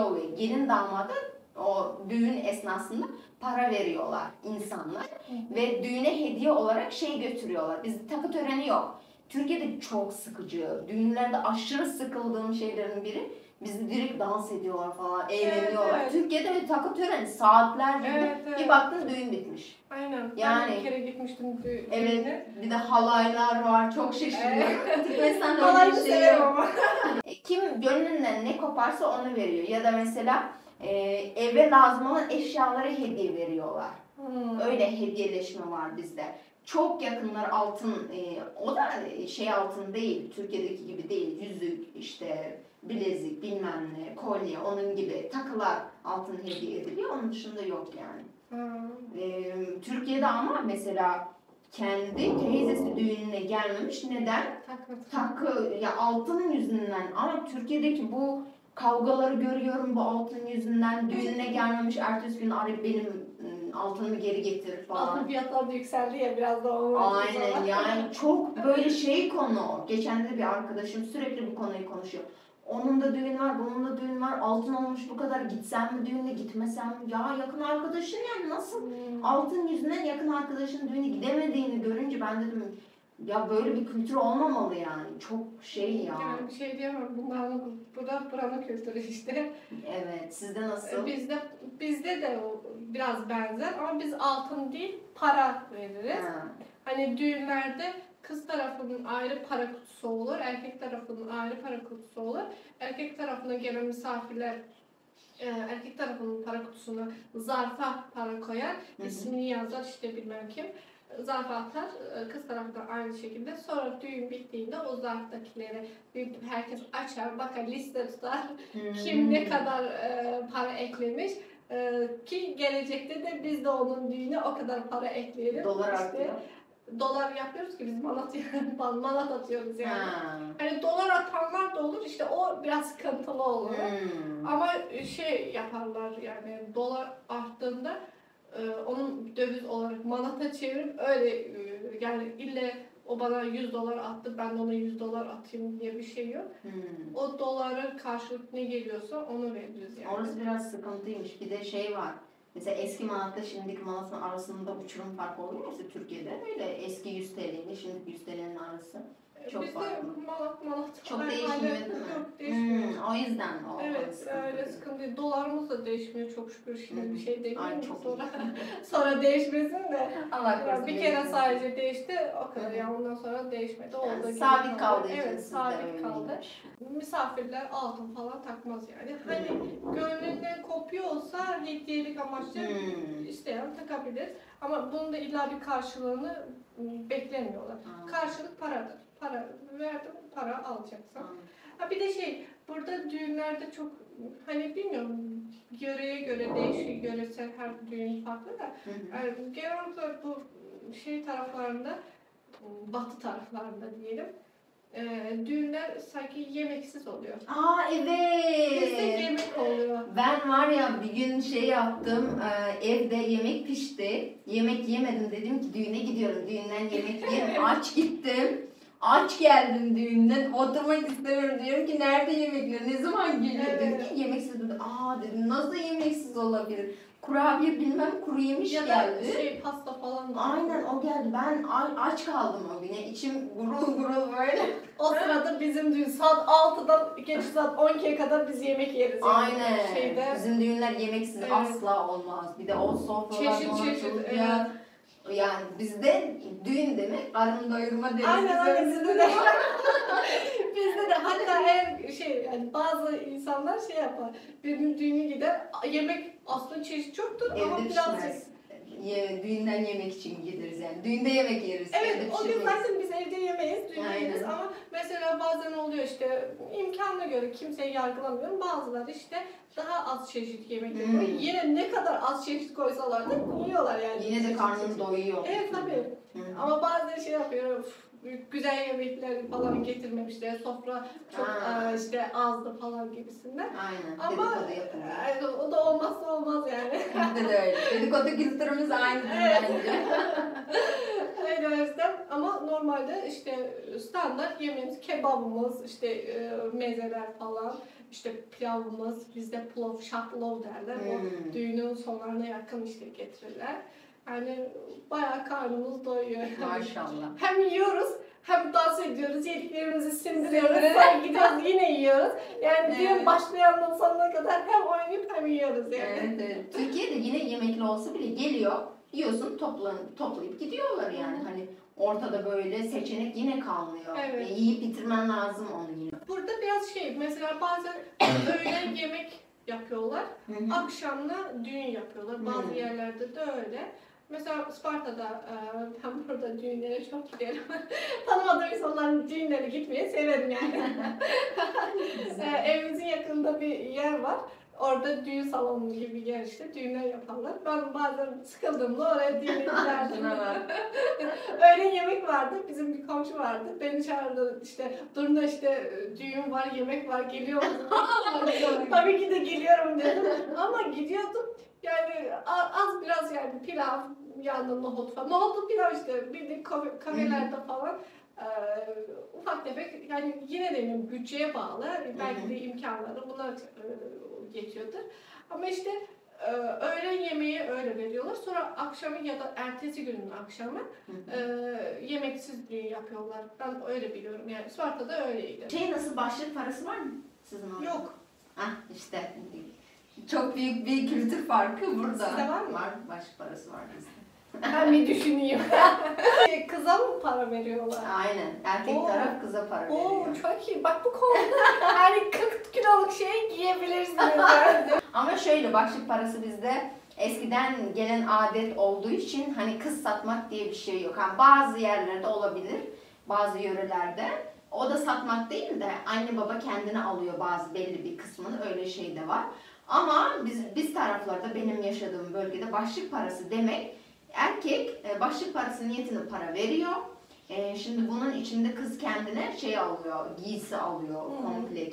oluyor, gelin damada o düğün esnasında para veriyorlar insanlar ve düğüne hediye olarak götürüyorlar. Bizde takı töreni yok. Türkiye'de çok sıkıcı. Düğünlerde aşırı sıkıldığım şeylerin biri. Bizde direkt dans ediyorlar falan, eğleniyorlar. Evet. Türkiye'de bir takı töreni saatlerce Evet. bir baktın düğün bitmiş. Aynen. Yani, ben bir kere gitmiştim düğüne. Evet, bir de halaylar var. Çok şaşırıyorum. Türkmenistan öyle Halayı bir şey severim yok. ama. Kim gönlünden ne koparsa onu veriyor. Ya da mesela eve lazım olan eşyaları hediye veriyorlar. Öyle hediyeleşme var bizde. Çok yakınlar altın, o da şey altın değil, Türkiye'deki gibi değil. Yüzük, işte bilezik, bilmem ne, kolye, onun gibi takılar altın hediye ediliyor. Onun dışında yok yani. Türkiye'de ama mesela kendi teyzesi düğününe gelmemiş. Neden? Takı, ya altın yüzünden. Ama Türkiye'deki bu kavgaları görüyorum bu altın yüzünden. Düğününe gelmemiş, ertesi gün arayıp benim altınımı geri getir falan. Altın fiyatları da yükseldi ya biraz da onu. Aynen yani çok böyle şey konu. Geçen de bir arkadaşım sürekli bu konuyu konuşuyor. Onun da düğün var, bunun da düğün var. Altın olmuş bu kadar. Gitsem mi düğüne, gitmesem mi? Ya yakın arkadaşın yani nasıl altın yüzünden yakın arkadaşın düğüne gidemediğini görünce ben dedim ya böyle bir kültür olmamalı yani. Çok şey ya. Yani bir şey diyemem. Buranın kültürü işte. Evet. Sizde nasıl? Bizde de o biraz benzer ama biz altın değil para veririz. Ha. Hani düğünlerde kız tarafının ayrı para kutusu olur, erkek tarafının ayrı para kutusu olur. Erkek tarafına gelen misafirler erkek tarafının para kutusuna zarfa para koyar, ismini yazar işte bilmem kim. Zarfa atar, kız tarafı da aynı şekilde. Sonra düğün bittiğinde o zarftakileri herkes açar, bakar, liste tutar. Kim ne kadar para eklemiş. Ki gelecekte de biz de onun düğüne o kadar para ekleyelim. Dolar işte, artıyor. Dolar yapıyoruz ki biz manat atıyoruz yani. Ha. Hani dolar atanlar da olur işte o biraz sıkıntılı olur. Ama şey yaparlar yani dolar arttığında onun döviz olarak manata çevirip öyle yani ille o bana 100 dolar attı ben de ona 100 dolar atayım diye bir şey yok. O dolara karşılık ne geliyorsa onu veririz yani. Orası biraz sıkıntıymış. Bir de şey var. Mesela eski manatla şimdiki manatın arasında uçurum farkı oluyor işte Türkiye'de. Öyle eski 100 TL ile şimdiki 100 TL'nin arası. Çok bizde farklı. manat Çok aynen, değişmiyor değil mi? Yok değişmiyor. O yüzden o Evet sıkıntı. öyle sıkıntı değil. Dolarımız da değişmiyor çok şükür şimdi bir şey Ay demeyeyim çok sonra, iyi. sonra değişmesin de. Allah korusun. Bir kere sadece değişti o kadar yani ondan sonra değişmedi. Yani Oldu, sabit kaldı. Evet sabit kaldı. Öyleymiş. Misafirler altın falan takmaz yani. Hani gönlünden kopuyorsa hediyelik amaçlı isteyen takabilir. Ama bunun da illa bir karşılığını beklemiyorlar. Karşılık paradır. Para verdim, para alacaksın. Ha bir de burada düğünlerde çok hani bilmiyorum yöreye göre değişiyor, yöresel her düğün farklı da yani genelde bu taraflarında, batı taraflarında diyelim, düğünler sanki yemeksiz oluyor. Evet. Bizde yemek oluyor. Ben var ya bir gün yaptım, evde yemek pişti. Yemek yemedim dedim ki düğüne gidiyorum. Düğünden yemek yerim. Aç gittim. Aç geldim düğünden. Oturmak istemiyorum. Diyorum ki nerede yemekler? Ne zaman geliyor? Evet. Dedi ki yemeksiz dedi. Dedim nasıl yemeksiz olabilir? Kurabiye bilmem kuru yemiş ya geldi. da pasta falan da. Aynen o geldi. Ben aç kaldım o güne. İçim gurul gurul böyle. O sırada bizim düğün saat 6'dan geç saat 12'ye kadar biz yemek yeriz. Yani. Aynen. Bizim düğünler yemeksiz asla olmaz. Bir de o sofralar donatılacak. Evet. Yani bizde düğün demek karın doyurma deriz. Aynen bizde de. Bizde de hatta yani bazı insanlar yapar. Birinin düğünü gider yemek aslında çeşit çoktur ama Evde birazcık. pişmez. Düğünden yemek için gideriz yani. Düğünde yemek yeriz. Evet evde o gün pişirmeyiz. zaten biz evde yemeyiz, düğünde Aynen. yeriz ama mesela bazen oluyor imkanına göre kimseyi yargılamıyorum. Bazıları daha az çeşit yemek yapıyor. Yine ne kadar az çeşit koysalar da yiyorlar yani. Yine de karnın doyuyor. Evet tabii. Ama bazen yapıyor. Güzel yemekler falan getirmemişler. Sofra çok azdı falan gibisinden. Aynen. Ama o da olmazsa olmaz yani. Bizde de öyle. Dedikodu kültürümüz aynı bence. Öyle o yüzden ama normalde standart yemeğimiz kebabımız, mezeler falan, pilavımız, bizde plov, şatlov derler. O düğünün sonlarına yakın getirirler. Yani bayağı karnımız doyuyor. Maşallah. Hem yiyoruz hem dans ediyoruz, yediklerimizi sindiriyoruz, sonra gidiyoruz yine yiyoruz. Yani düğün başlayandan sonuna kadar hem oynayıp hem yiyoruz yani. Evet. Türkiye'de yine yemekli olsa bile geliyor, yiyorsun, toplayıp gidiyorlar yani. Hani ortada böyle seçenek yine kalmıyor. Evet. Yiyip bitirmen lazım onu yine. Burada biraz mesela bazen öğlen yemek yapıyorlar, akşamda düğün yapıyorlar. Bazı yerlerde de öyle. Mesela Sparta'da, ben burada düğünlere çok giderim. Tanımadığım insanların düğünlere gitmeyi severim yani. Evimizin yakınında bir yer var. Orada düğün salonu gibi bir yer işte, düğünler yaparlar. Ben bazen sıkıldığımda oraya düğüne giderdim. Öğlen yemek vardı, bizim bir komşu vardı. Beni çağırdı işte, Durna işte düğün var, yemek var, geliyor musun? Tabii ki de geliyorum dedim. Ama gidiyordum. Yani az biraz yani pilav, yanında nohut falan. Nohutlu pilav işte bildiğin kafelerde falan. Ufak tefek yani yine de bütçeye bağlı. Belki de imkanları buna geçiyordur. Ama işte öğlen yemeği öyle veriyorlar. Sonra akşamı ya da ertesi günün akşamı yemeksiz düğün yapıyorlar. Ben öyle biliyorum yani. Isparta'da öyleydi. Nasıl, başlık parası var mı sizin orada? Yok. Ah işte çok büyük bir kültür farkı burada. Sizde var mı? Var, başlık parası var bizde. Ben bir düşüneyim. Kıza mı para veriyorlar? Aynen. Erkek taraf kıza para veriyor. Oo çok iyi. Bak bu konuda hani 40 kiloluk şey giyebilirsiniz. Ama şöyle, başlık parası bizde eskiden gelen adet olduğu için hani kız satmak diye bir şey yok. Yani bazı yerlerde olabilir, bazı yörelerde. O da satmak değil de anne baba kendine alıyor bazı belli bir kısmını, öyle şey de var. Ama biz taraflarda, benim yaşadığım bölgede başlık parası demek, erkek başlık parası niyetine para veriyor. Şimdi bunun içinde kız kendine şey alıyor, giysi alıyor, komple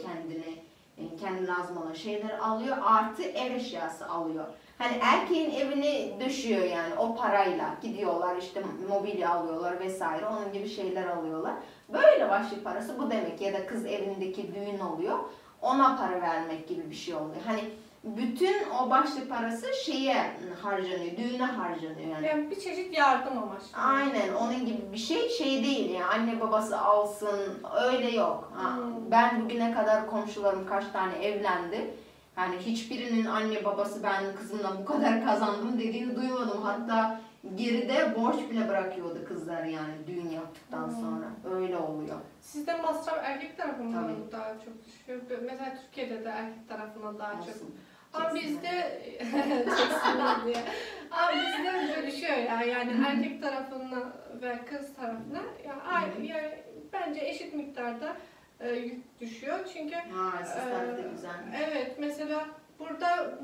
kendi lazım olan şeyleri alıyor, artı ev eşyası alıyor. Hani erkeğin evini döşüyor yani o parayla, gidiyorlar işte mobilya alıyorlar vesaire, onun gibi şeyler alıyorlar. Böyle başlık parası bu demek, ya da kız evindeki düğün oluyor, ona para vermek gibi bir şey oluyor. Hani bütün o başlık parası şeye harcanıyor, düğüne harcanıyor yani. Yani bir çeşit yardım amaçlı. Aynen, onun gibi bir şey değil yani, anne babası alsın, öyle yok. Ben bugüne kadar komşularım kaç tane evlendi. Yani hiçbirinin anne babası ben kızımla bu kadar kazandım dediğini duymadım. Hatta geride borç bile bırakıyordu kızlar yani düğün yaptıktan sonra. Öyle oluyor. Sizde masraf erkek tarafından Tabii. daha çok düşüyor. Mesela Türkiye'de de erkek tarafından daha çok. Olsun. Ama bizde çeksinler diye. Ama bizde bölüşüyor ya. Yani erkek tarafına ve kız tarafına yani bence eşit miktarda yük düşüyor. Çünkü Siz tarafta güzel. evet, mesela burada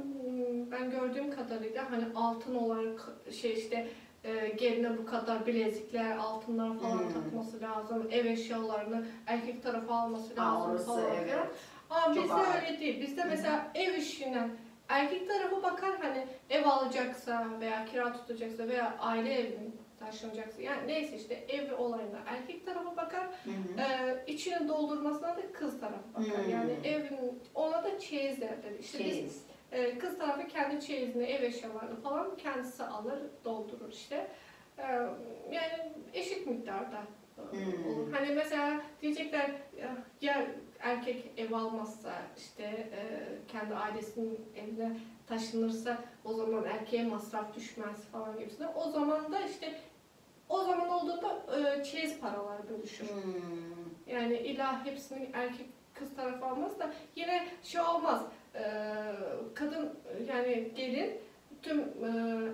ben gördüğüm kadarıyla hani altın olarak işte geline bu kadar bilezikler, altınlar falan takması lazım. Ev eşyalarını erkek tarafı alması lazım Orası, falan. evet. Ama Çok bizde ağır. öyle değil. Bizde mesela ev işine erkek tarafı bakar, hani ev alacaksa veya kira tutacaksa veya aile evine taşınacaksa, yani neyse işte ev olayına erkek tarafı bakar. İçini doldurmasına da kız tarafı bakar. Yani evin, ona da çeyiz derler. İşte biz kız tarafı kendi çeyizini, ev eşyalarını falan kendisi alır, doldurur işte. Yani eşit miktarda olur. Hani mesela diyecekler ya erkek ev almazsa, işte kendi ailesinin evine taşınırsa o zaman erkeğe masraf düşmez falan gibisine. O zaman da işte o zaman olduğunda çeyiz paralar bölüşür. Yani illa hepsini erkek kız tarafı almaz da yine şey olmaz. Kadın yani gelin tüm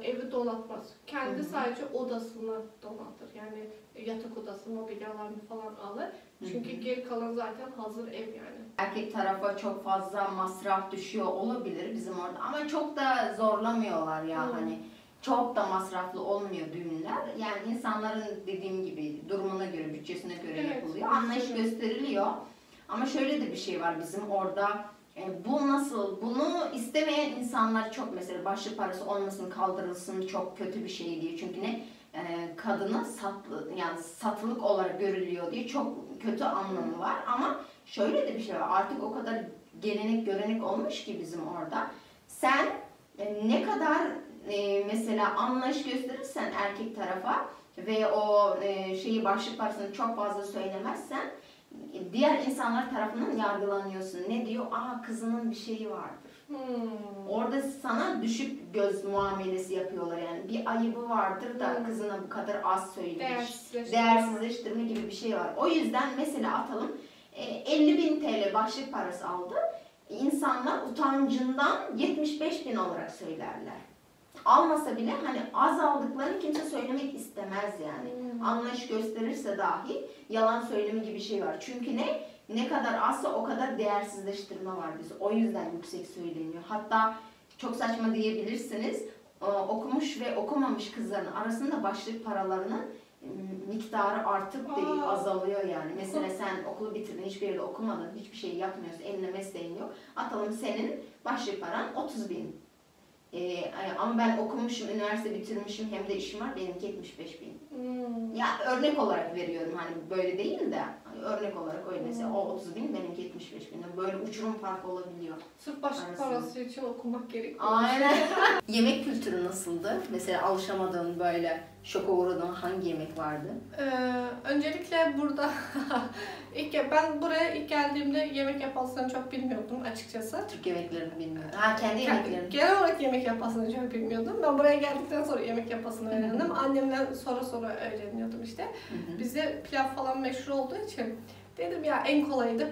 evi donatmaz. Kendi sadece odasını donatır. Yani yatak odası, mobilyalarını falan alır. Çünkü geri kalan zaten hazır ev yani. Erkek tarafa çok fazla masraf düşüyor olabilir bizim orada, ama çok da zorlamıyorlar ya hani. Çok da masraflı olmuyor düğünler. Yani insanların dediğim gibi durumuna göre, bütçesine göre yapılıyor. Anlayış gösteriliyor. Ama şöyle de bir şey var bizim orada. Bu nasıl? Bunu istemeyen insanlar çok, mesela başlık parası olmasın, kaldırılsın, çok kötü bir şey diye. Çünkü ne? Kadını satılık olarak görülüyor diye çok kötü anlamı var. Ama şöyle de bir şey var. Artık o kadar gelenek görenek olmuş ki bizim orada. Sen ne kadar mesela anlayış gösterirsen erkek tarafa ve o şeyi başlık parasını çok fazla söylemezsen diğer insanlar tarafından yargılanıyorsun. Ne diyor? Aa, kızının bir şeyi vardır. Orada sana düşük göz muamelesi yapıyorlar yani. Bir ayıbı vardır da kızına bu kadar az söylemiş. Değersizleştirme gibi bir şey var. O yüzden mesela atalım 50.000 TL başlık parası aldı. İnsanlar utancından 75.000 olarak söylerler. Almasa bile hani az aldıklarını kimse söylemek istemez yani. Anlayış gösterirse dahi yalan söyleme gibi bir şey var. Çünkü ne kadar azsa o kadar değersizleştirme var bizde. O yüzden yüksek söyleniyor. Hatta çok saçma diyebilirsiniz. Okumuş ve okumamış kızların arasında başlık paralarının miktarı artıp değil, azalıyor yani. Mesela sen okulu bitirdin, hiçbir yerde okumadın, hiçbir şey yapmıyorsun, eline mesleğin yok. Atalım senin başlık paran 30.000. Ama ben okumuşum, üniversite bitirmişim, hem de işim var, benimki 75.000. Ya örnek olarak veriyorum, hani böyle değil de hani örnek olarak öyle mesela o 30.000, benimki 75.000. Böyle uçurum farkı olabiliyor. Sırf başlık parası için okumak gerekiyor. Aynen. Yemek kültürü nasıldı? Mesela alışamadığın, böyle şoka uğradığın hangi yemek vardı? Öncelikle burada ben buraya ilk geldiğimde yemek yapmasını çok bilmiyordum açıkçası. Türk yemeklerini bilmiyordum. Ha, kendi yemeklerini. Genel olarak yemek yapmasını çok bilmiyordum. Ben buraya geldikten sonra yemek yapmasını öğrendim. Annemden sonra öğreniyordum işte. Bizde pilav falan meşhur olduğu için dedim ya en kolayı da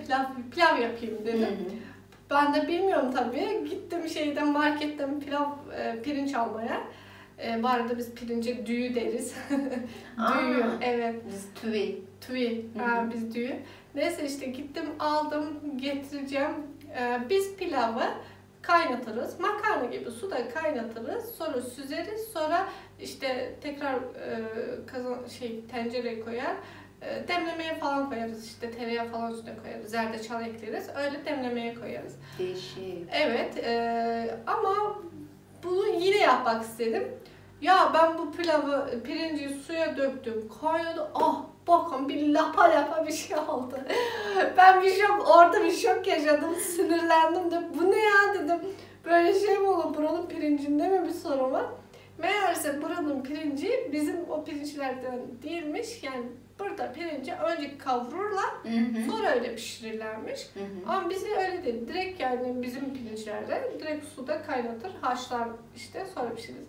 pilav yapayım dedim. Ben de bilmiyorum tabii. Gittim marketten pirinç almaya. Bu arada biz pirince düğü deriz. Düğü, evet. Biz tüvi. Tüvi, biz düğü. Neyse işte gittim aldım getireceğim. Biz pilavı kaynatırız. Makarna gibi suda kaynatırız. Sonra süzeriz. Sonra işte tekrar tencereye koyar. Demlemeye falan koyarız, işte tereyağı falan üstüne koyarız, zerdeçal ekleriz, öyle demlemeye koyarız. Değişik. Evet, ama bunu yine yapmak istedim. Ya ben bu pirinci suya döktüm, kaynadı, bakın bir lapa bir şey oldu. Ben orada bir şok yaşadım, sinirlendim de bu ne ya dedim, böyle şey mi olur, buranın pirincinde mi bir sorun var? Meğerse buranın pirinci bizim o pirinçlerden değilmiş, yani burada pirinci önce kavururlar, sonra öyle pişirirlermiş. Ama bize öyle değil, direkt yani bizim pirinçlerde direkt suda kaynatır, haşlar işte, sonra pişiririz.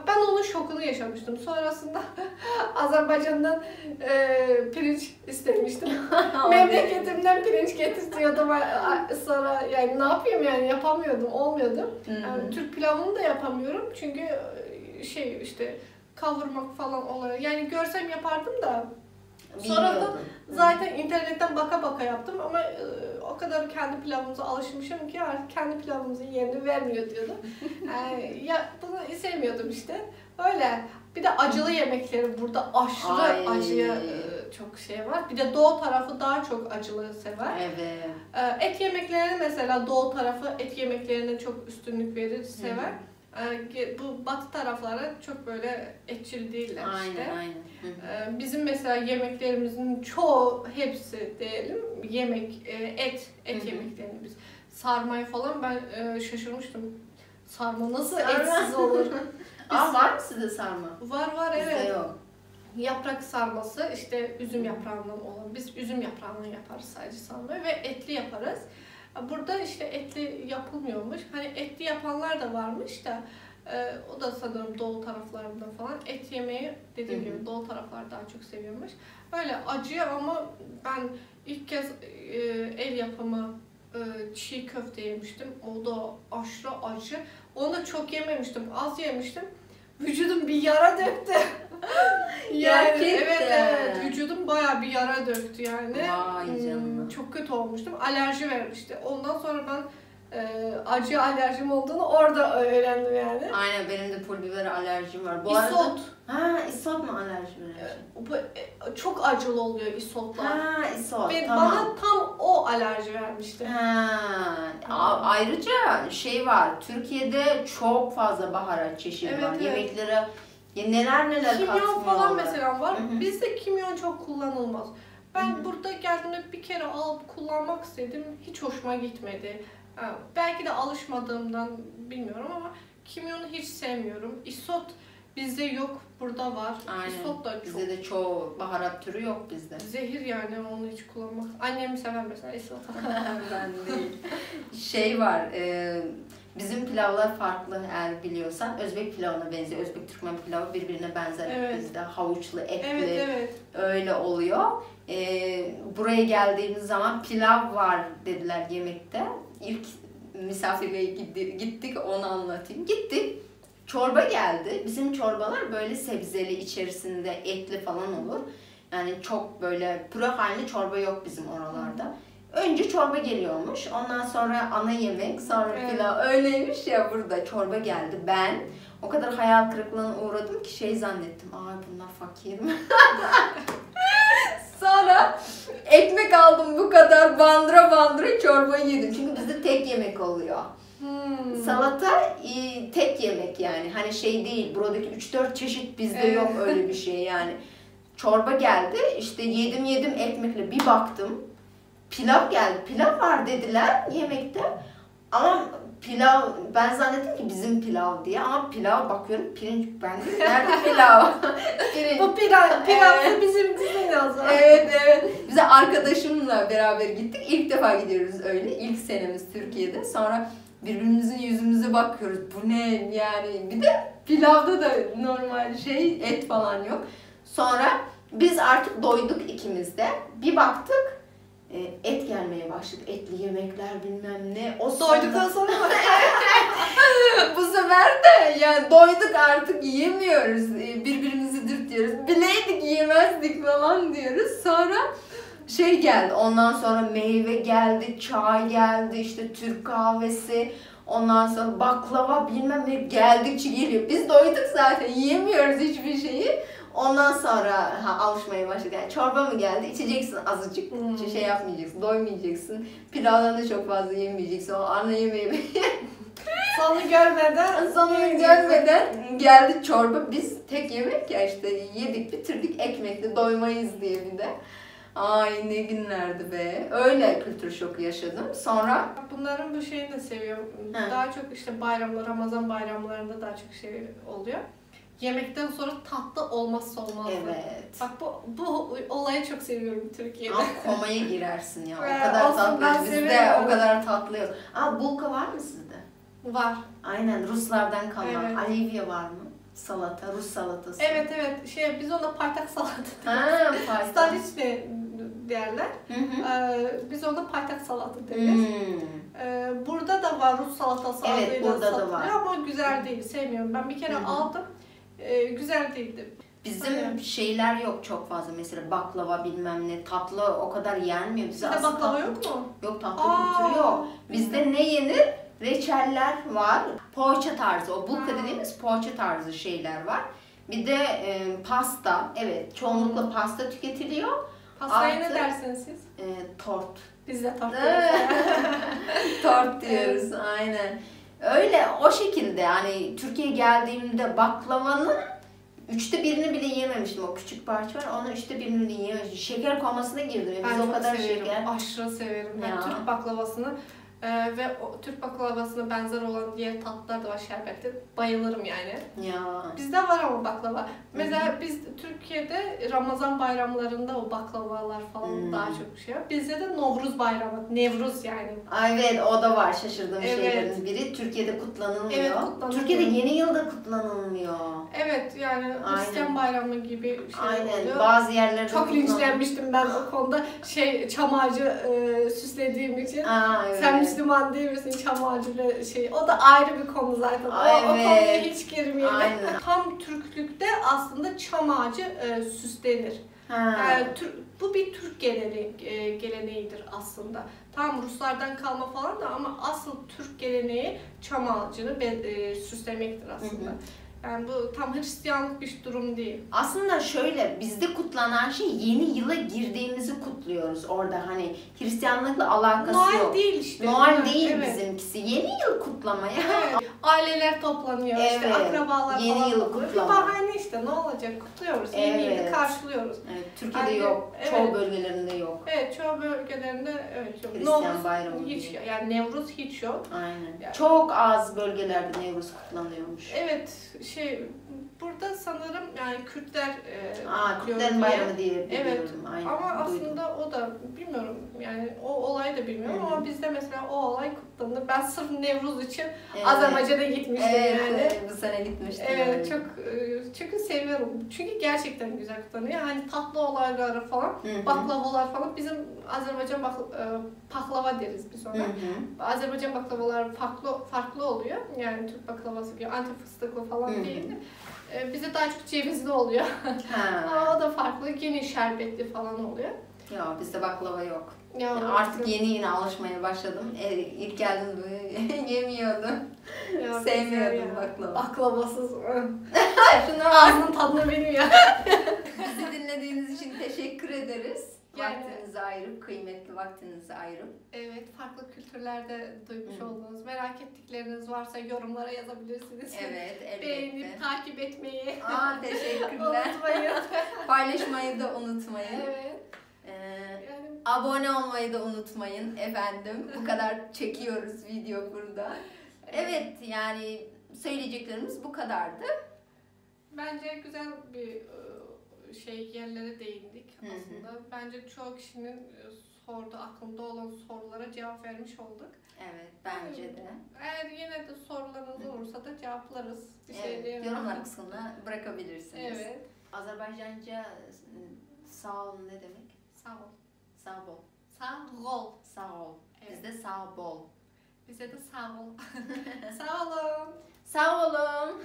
Ben onun şokunu yaşamıştım. Sonrasında Azerbaycan'dan pirinç istemiştim. Memleketimden pirinç getirtiyordum. Sonra yani ne yapayım, yani yapamıyordum, olmuyordu. Yani Türk pilavını da yapamıyorum çünkü işte kavurmak falan oluyor. Yani görsem yapardım da. Sonra da zaten internetten baka yaptım ama o kadar kendi pilavımıza alışmışım ki artık kendi pilavımızın yerini vermiyor diyordum. Ya bunu sevmiyordum işte. Öyle. Bir de acılı yemekleri burada aşırı acıya çok şey var. Bir de doğu tarafı daha çok acılı sever. Evet. Et yemeklerini mesela doğu tarafı et yemeklerine çok üstünlük verir, sever. Bu batı tarafları çok böyle etçil değiller işte. Aynen. Bizim mesela yemeklerimizin hepsi diyelim et yemeklerini biz. Sarmayı falan ben şaşırmıştım. Sarma nasıl etsiz olur? Var mı sizde sarma? Var evet. Bizde yok. Yaprak sarması işte üzüm yaprağından olan. Biz üzüm yaprağından yaparız sadece sarmayı ve etli yaparız. Burada işte etli yapılmıyormuş. Hani etli yapanlar da varmış da o da sanırım doğu taraflarında falan. Et yemeği dediğim gibi doğu taraflar daha çok seviyormuş. Öyle acı ama ben ilk kez el yapımı çiğ köfte yemiştim. O da aşırı acı. Onu da çok yememiştim. Az yemiştim. Vücudum bir yara döktü. Yani evet, vücudum bayağı bir yara döktü yani. Vay canına. Çok kötü olmuştum. Alerji vermişti. Ondan sonra ben acı alerjim olduğunu orada öğrendim yani. Aynen, benim de pul biber alerjim var. İsot. İsot mu alerji? Çok acılı oluyor isotlar. İsot, tamam. Bana tam o alerji vermişti. Ayrıca şey var, Türkiye'de çok fazla baharat çeşidi var. Yemeklere neler kimyon falan mesela var. Bizde kimyon çok kullanılmaz. Ben burada geldiğimde bir kere alıp kullanmak istedim. Hiç hoşuma gitmedi. Belki de alışmadığımdan bilmiyorum ama Kimyonu hiç sevmiyorum. Isot bizde yok, burada var. Aynen. Isot da çok Bizde de çoğu baharat türü yok bizde. zehir yani, onu hiç kullanmak. Annem sever mesela isot. Ben değil. Şey var, bizim pilavlar farklı eğer biliyorsan. Özbek pilavına benziyor. Özbek Türkmen pilavı birbirine benzer. Evet. Bizde havuçlu, etli Evet. öyle oluyor. Buraya geldiğimiz zaman pilav var dediler yemekte. İlk misafirliğe gittik, onu anlatayım. Gittik. Çorba geldi. Bizim çorbalar böyle sebzeli, içerisinde etli falan olur. Yani çok böyle püre halinde çorba yok bizim oralarda. Önce çorba geliyormuş. Ondan sonra ana yemek, sonra pilav. Öyleymiş ya, burada çorba geldi. Ben o kadar hayal kırıklığına uğradım ki şey zannettim. Ay bunlar fakir mi? Sonra ekmek aldım bu kadar, bandıra bandıra çorbayı yedim. Çünkü bizde tek yemek oluyor. Salata tek yemek yani. Hani şey değil, buradaki 3-4 çeşit bizde yok öyle bir şey yani. Çorba geldi, işte yedim ekmekle, bir baktım. Pilav geldi, pilav var dediler yemekte. Ama pilav, ben zannettim ki bizim pilav diye, ama pilav bakıyorum, pirinç, ben de nerede pilav? Pirinç. Bu pilav bizim dizin lazım. Evet. Bize arkadaşımla beraber gittik. İlk defa gidiyoruz öyle. İlk senemiz Türkiye'de. Sonra birbirimizin yüzümüze bakıyoruz. Bu ne yani? Bir de pilavda da normal şey, et falan yok. Sonra biz artık doyduk ikimiz de. Bir baktık et gelmeye başladı. Etli yemekler bilmem ne. O Doyduktan sonra mı? bu sefer de yani doyduk artık, yiyemiyoruz. Birbirimizi dürtüyoruz. Bileydik yemezdik falan diyoruz. Sonra şey geldi. Ondan sonra meyve geldi, çay geldi, işte Türk kahvesi. Ondan sonra baklava bilmem ne geldikçe geliyor. Biz doyduk zaten, yiyemiyoruz hiçbir şeyi. Ondan sonra alışmaya başladık. Yani çorba mı geldi? İçeceksin azıcık. Şey yapmayacaksın, doymayacaksın. Pilavdan da çok fazla yemeyeceksin. O ana yemeği. Sonu görmeden geldi çorba. Biz tek yemek ya işte, yedik bitirdik, ekmekle doymayız diye bir de. Ay ne günlerdi be. Öyle kültür şoku yaşadım. Sonra bunların bu şeyini de seviyorum. He. Daha çok işte bayramlar, Ramazan bayramlarında daha çok şey oluyor. Yemekten sonra tatlı olmazsa olmaz. evet. Bak bu olayı çok seviyorum Türkiye'de. Ama komaya girersin ya. O Evet, kadar olsun, tatlı. ben Bizde seviyorum. o kadar tatlı yok. Bulka var mı sizde? Var. Aynen, Ruslardan kalma. Evet. Alivya var mı? Salata, Rus salatası. Evet. Biz ona paytak salata Ha, paytak. Staliçli derler. Biz ona paytak salata deriz. Burada da var Rus salatası. Evet, adıyla burada da satılıyor var. Ama güzel değil, sevmiyorum. Ben bir kere aldım, güzel değildi. Bizim şeyler yok çok fazla, mesela baklava bilmem ne, tatlı o kadar yenmiyor. Bize Bizde aslında baklava tatlı- yok mu? Yok, tatlı kültürü yok. Bizde ne yenir? Reçeller var. Poğaça tarzı, o bulka dediğimiz poğaça tarzı şeyler var. Bir de pasta, evet çoğunlukla pasta tüketiliyor. Pastaya ne Artı- dersiniz siz? Tort. Biz de tort Tort diyoruz, aynen. Öyle o şekilde yani. Türkiye'ye geldiğimde baklavanın 1/3 bile yememiştim. O küçük parça var, onun 1/3 bile yememiştim. Şeker komasına girdim. Biz Ben o çok kadar severim. şeker. Aşırı severim. Ben Ya. Türk baklavasını ve o Türk baklavasına benzer olan diğer tatlılar da var, şerbetli. Bayılırım yani. Ya. Bizde var ama baklava. Mesela biz Türkiye'de Ramazan bayramlarında o baklavalar falan daha çok şey var. Bizde de Novruz bayramı. Nevruz yani. Evet, o da var, şaşırdığım Evet. şeylerin biri. Türkiye'de kutlanılmıyor. Evet, kutlanılmıyor. Türkiye'de yeni yılda kutlanılmıyor. Evet yani Hristiyan bayramı gibi şey Aynen. oluyor. Bazı yerlerde Çok linçlenmiştim ben o konuda, çam ağacı süslediğim için. Evet. Sen Müslüman değil misin, çam ağacıyla şey. O da ayrı bir konu zaten. O Evet. konuya hiç girmeyelim. Aynen. Tam Türklükte aslında çam ağacı süslenir. Ha. Bu bir Türk geleneğidir aslında. Tam Ruslardan kalma falan da, ama asıl Türk geleneği çam ağacını süslemektir aslında. Yani bu tam Hristiyanlık bir durum değil. Aslında şöyle, bizde kutlanan şey yeni yıla girdiğimizi kutluyoruz orada, hani Hristiyanlıkla alakası Noel yok. değil işte. Noel değil Evet. bizimkisi. Yeni yıl kutlamaya. Evet. aileler toplanıyor, işte Evet, akrabalar yeni falan yılı toplanıyor. Bir kutlama. bahane işte, ne olacak, kutluyoruz, yeni yılı Evet. karşılıyoruz. Evet, Türkiye'de Yani, yok. evet. Çoğu bölgelerinde yok. Evet, çoğu bölgelerinde evet yok. Hristiyan Nevruz bayramı hiç, gibi. yani Nevruz hiç yok. Aynen. Yani- Çok az bölgelerde Nevruz kutlanıyormuş. Evet, burada sanırım yani Kürtler kutluyor Kürtlerin diye. bayramı diye Evet. biliyorum. Aynen. Ama duydum. aslında o da bilmiyorum yani o olayı da bilmiyorum Hı hı. ama bizde mesela o olay kutlandı. Ben sırf Nevruz için Evet. Azerbaycan'a gitmiştim Evet, yani. bu sene gitmiştim. Evet, çok çünkü seviyorum. Çünkü gerçekten güzel kutlanıyor. Hani tatlı olayları falan, Hı hı. baklavalar falan. Bizim Azerbaycan paklava deriz biz ona. Hı hı. Azerbaycan baklavaları farklı oluyor. Yani Türk baklavası gibi anti fıstıklı falan Hı hı. değil de. Bizde daha çok cevizli oluyor. Ha. Ama o da farklı. Gene şerbetli falan oluyor. Ya bizde baklava yok. Ya, Yani artık yeni alışmaya başladım. İlk geldiğimde böyle yemiyordum. ya, Sevmiyordum güzel ya. baklava. Baklavasız. Şunu Ağzının tadını bilmiyor. Bizi dinlediğiniz için teşekkür ederiz. Yani- Vaktinizi ayırıp, kıymetli vaktinizi ayırıp. Evet, farklı kültürlerde duymuş Hı. olduğunuz, merak ettikleriniz varsa yorumlara yazabilirsiniz. Evet, elbette. Beğenip takip etmeyi Teşekkürler. unutmayın. Paylaşmayı da unutmayın. Evet. Ee, Yani, abone olmayı da unutmayın efendim. Bu kadar çekiyoruz video burada. Evet, yani söyleyeceklerimiz bu kadardı. bence güzel bir yerlere değindik Hı hı. aslında. Bence çoğu kişinin aklında olan sorulara cevap vermiş olduk. Evet, bence de. Eğer yine de sorularınız olursa da cevaplarız. Bir şey Evet, diyemem. yorumlar kısmına bırakabilirsiniz. Evet. Azerbaycanca sağ ol ne demek? Sağ ol. Sağ ol. Sağ ol. Sağ ol. Evet. Bizde sağ bol. Bize de sağ ol. Sağ olun. Sağ olun.